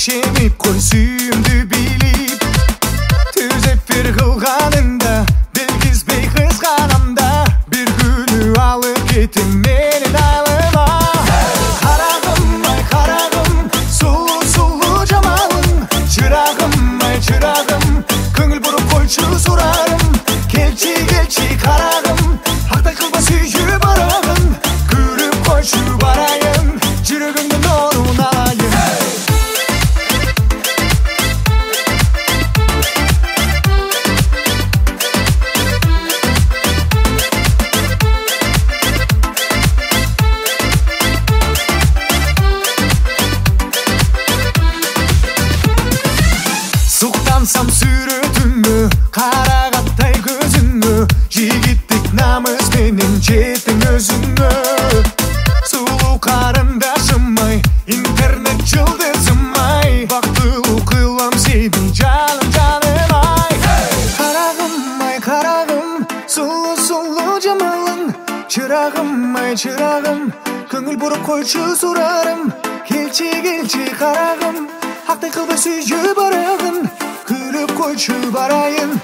emip koy suyumdu bilip, tüzep bir kılganında bilgizbey kızganamda, bir günü alıp ketim menin aylıma. Karagım ay karagım, sulu sulu jamalım, çıragım ay çıragım, köngül burup koyçu sorarım. Kelçi kelçi karagım, hakta kılma suyup baragım, gülüp koyçu barayım, жүрегімді нұрын алайын. Suқтансам сүрөтүңгө, карагаттай көзүңгө, жигиттик намыс менен жеттиң өзүңгө. Сулуу карындашым ай, интернет жылдызым ай, бактылуу кылам сени жаным жаным ай. Карагым, сулуу сулуу жамалың, чырагым ай чырагым, көңүл буруп койчу сурарым. Келчи келчи карагым, актай кылбай сүйүп барагын, күлүп койчу барайын.